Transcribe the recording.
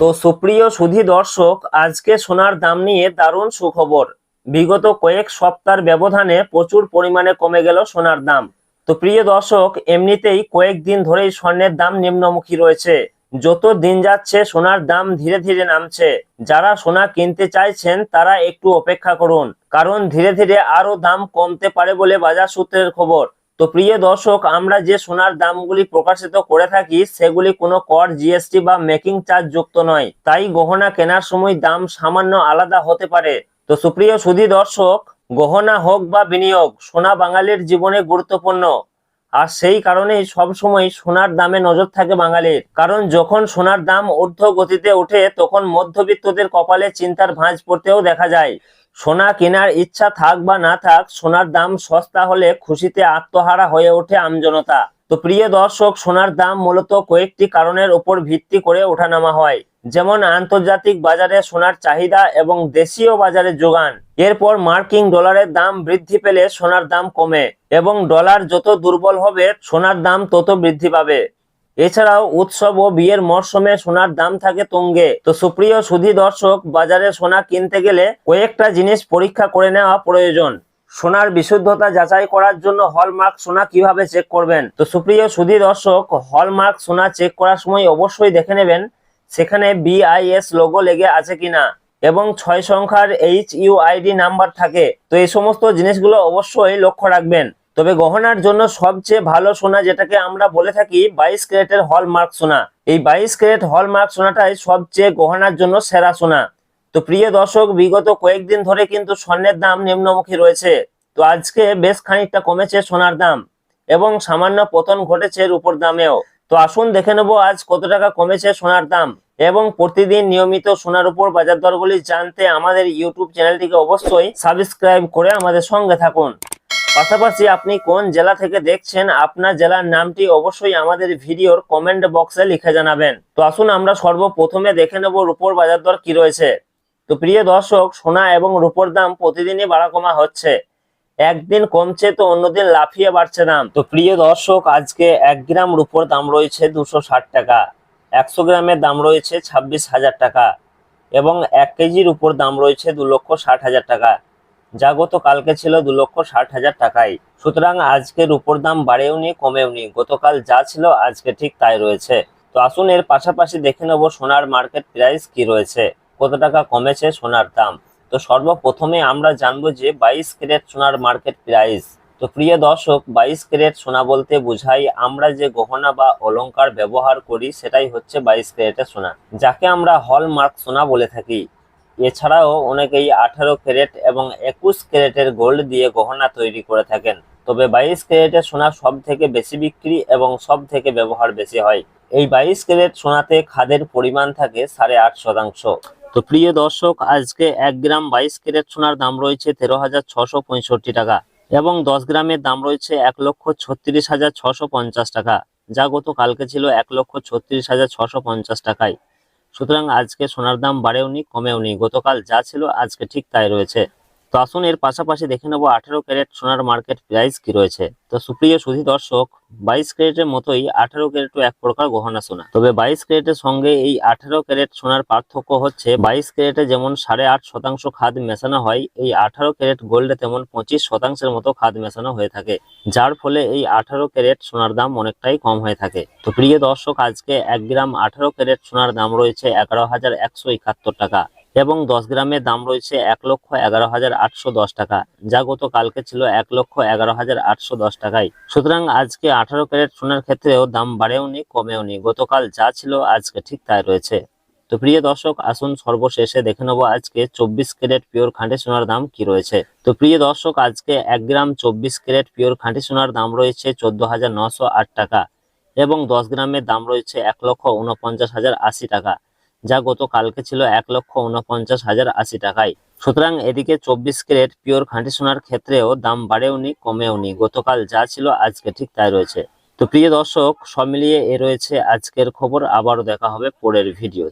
তো সুপ্রিয় সুধী দর্শক, আজকে সোনার দাম নিয়ে দারুণ সুখবর। বিগত কয়েক সপ্তাহের ব্যবধানে প্রচুর পরিমাণে কমে গেল সোনার দাম। তো প্রিয় দর্শক, এমনিতেই কয়েকদিন ধরেই স্বর্ণের দাম নিম্নমুখী রয়েছে। যত দিন যাচ্ছে সোনার দাম ধীরে ধীরে নামছে। যারা সোনা কিনতে চাইছেন তারা একটু অপেক্ষা করুন, কারণ ধীরে ধীরে আরো দাম কমতে পারে বলে বাজার সূত্রের খবর। তো প্রিয় দর্শক, আমরা যে সোনার দামগুলি প্রকাশিত করে থাকি সেগুলি কোনো কর, জিএসটি বা মেকিং চার্জ যুক্ত নয়, তাই গহনা কেনার সময় দাম সামান্য আলাদা হতে পারে। তো সুপ্রিয় সুধী দর্শক, গহনা হোক বা বিনিয়োগ, সোনা বাঙালির জীবনে গুরুত্বপূর্ণ। আর সেই কারণেই সবসময় সোনার দামে নজর থাকে বাঙালির, কারণ যখন সোনার দাম ঊর্ধ্ব গতিতে ওঠে তখন মধ্যবিত্তদের কপালে চিন্তার ভাঁজ পড়তেও দেখা যায়। সোনা কেনার ইচ্ছা থাক বা না থাক, সোনার দাম সস্তা হলে খুশিতে আত্মহারা হয়ে ওঠে আমজনতা। তো প্রিয় দর্শক, সোনার দাম মূলত কয়েকটি কারণের উপর ভিত্তি করে ওঠানামা হয়, যেমন আন্তর্জাতিক বাজারে সোনার চাহিদা এবং দেশীয় বাজারে যোগান। এরপর মার্কিন ডলারের দাম বৃদ্ধি পেলে সোনার দাম কমে, এবং ডলার যত দুর্বল হবে সোনার দাম তত বৃদ্ধি পাবে। এছাড়াও উৎসব ও বিয়ের মরশুমে সোনার দাম থাকে তুঙ্গে। তো সুপ্রিয় সুধী দর্শক, বাজারে সোনা কিনতে গেলে কয়েকটা জিনিস পরীক্ষা করে নেওয়া প্রয়োজন। সোনার বিশুদ্ধতা যাচাই করার জন্য হলমার্ক সোনা কিভাবে চেক করবেন? তো সুপ্রিয় সুধী দর্শক, হলমার্ক সোনা চেক করার সময় অবশ্যই দেখে নেবেন সেখানে BIS লোগো লেগে আছে কিনা এবং 6 সংখ্যার HUID নাম্বার থাকে। তো এই সমস্ত জিনিসগুলো অবশ্যই লক্ষ্য রাখবেন। তবে গহনার জন্য সবচেয়ে ভালো সোনা যেটাকে আমরা বলে থাকি 22 ক্যারেটের হলমার্ক সোনা, এই 22 ক্যারেট হলমার্ক সোনাটাই সবচেয়ে গহনার জন্য সেরা সোনা। তো প্রিয় দর্শক, বিগত কয়েকদিন ধরে কিন্তু স্বর্ণের দাম নিম্নমুখী রয়েছে। তো আজকে বেশ খানিকটা কমেছে সোনার দাম এবং সামান্য পতন ঘটেছে রূপোর দামেও। তো আসুন দেখে নেব আজ কত টাকা কমেছে সোনার দাম, এবং প্রতিদিন নিয়মিত সোনার উপর বাজার দরগুলি জানতে আমাদের ইউটিউব চ্যানেলটিকে অবশ্যই সাবস্ক্রাইব করে আমাদের সঙ্গে থাকুন। পাশাপাশি আপনি কোন জেলা থেকে দেখছেন, আপনার জেলার নামটি অবশ্যই আমাদের ভিডিওর কমেন্ট বক্সে লিখে জানাবেন। তো আসুন আমরা সর্বপ্রথমে দেখে নেব রূপোর বাজার দর কি রয়েছে। তো প্রিয় দর্শক, সোনা এবং রূপোর দাম প্রতিদিনই বাড়া কমা হচ্ছে। একদিন কমছে তো অন্যদিন লাফিয়ে বাড়ছে দাম। তো প্রিয় দর্শক, আজকে 1 গ্রাম রূপোর দাম রয়েছে 260 টাকা, 100 গ্রামের দাম রয়েছে 26,000 টাকা, এবং 1 কেজির উপর দাম রয়েছে 2,60,000 টাকা, যা গতকালকে ছিল 2,60,000 টাকায়। সুতরাং আজকে রূপোর দাম বাড়েওনি কমেওনি, গতকাল যা ছিল আজকে ঠিক তাই রয়েছে। তো আসুন এর পাশাপাশি দেখে নেব সোনার মার্কেট প্রাইস কি রয়েছে, কত টাকা কমেছে সোনার দাম। তো সর্বপ্রথমে আমরা জানবো যে 22 ক্যারেট সোনার মার্কেট প্রাইস। তো প্রিয় দর্শক, 22 ক্যারেট সোনা বলতে বোঝাই আমরা যে গহনা বা অলংকার ব্যবহার করি সেটাই হচ্ছে 22 ক্যারেটের সোনা, যাকে আমরা হলমার্ক সোনা বলে থাকি। এছাড়াও অনেকেই 18 ক্যারেট এবং 21 ক্যারেটের গোল্ড দিয়ে গহনা তৈরি করে থাকেন। তবে 22 ক্যারেটের সোনা সব থেকে বেশি বিক্রি এবং সব থেকে ব্যবহার বেশি হয়। এই 22 ক্যারেট সোনাতে খাদের পরিমাণ থাকে 8.5%। তো প্রিয় দর্শক, আজকে 1 গ্রাম 22 ক্যারেট সোনার দাম রয়েছে 13,665 টাকা, এবং 10 গ্রামের দাম রয়েছে 1,36,650 টাকা, যা গতকালকে ছিল 1,36,650 টাকায়। সুতরাং আজকে সোনার দাম বাড়েওনি কমেওনি, গতকাল যা ছিল আজকে ঠিক তাই রয়েছে। তো আসুন এর পাশাপাশি দেখে নেব 18 ক্যারেট সোনার মার্কেট প্রাইস কি রয়েছে। তো সুপ্রিয় সুধী দর্শক, 22 ক্যারেটের মতোই 18 ক্যারেটও এক প্রকার গহনা সোনা। তবে 22 ক্যারেটের সঙ্গে এই 18 ক্যারেট সোনার পার্থক্য হচ্ছে 22 ক্যারেটে যেমন 8.5% খাদ মেশানো হয়, এই 18 ক্যারেট গোল্ডে তেমন 25%-এর মতো খাদ মেশানো হয়ে থাকে, যার ফলে এই 18 ক্যারেট সোনার দাম অনেকটাই কম হয়ে থাকে। তো প্রিয় দর্শক, আজকে 1 গ্রাম 18 ক্যারেট সোনার দাম রয়েছে 11,171 টাকা, এবং 10 গ্রামের দাম রয়েছে 1,11,810 টাকা, যা গতকালকে ছিল 1,11,810 টাকায়। সুতরাং আজকে 18 ক্যারেট সোনার ক্ষেত্রেও দাম বাড়েওনি কমেওনি, গতকাল যা ছিল আজকে ঠিক তাই রয়েছে। তো প্রিয় দর্শক, আসুন সর্বশেষে দেখে নেব আজকে 24 ক্যারেট পিওর খাঁটি সোনার দাম কি রয়েছে। তো প্রিয় দর্শক, আজকে 1 গ্রাম 24 ক্যারেট পিওর খাঁটি সোনার দাম রয়েছে 14,908 টাকা, এবং 10 গ্রামের দাম রয়েছে 1,49,080 টাকা, যা গতকালকে ছিল 1,49,080 টাকায়। সুতরাং এদিকে 24 ক্যারেট পিওর খাঁটি সোনার ক্ষেত্রেও দাম বাড়েওনি কমেওনি, গতকাল যা ছিল আজকে ঠিক তাই রয়েছে। তো প্রিয় দর্শক, সব মিলিয়ে এ রয়েছে আজকের খবর। আবারও দেখা হবে পরের ভিডিও।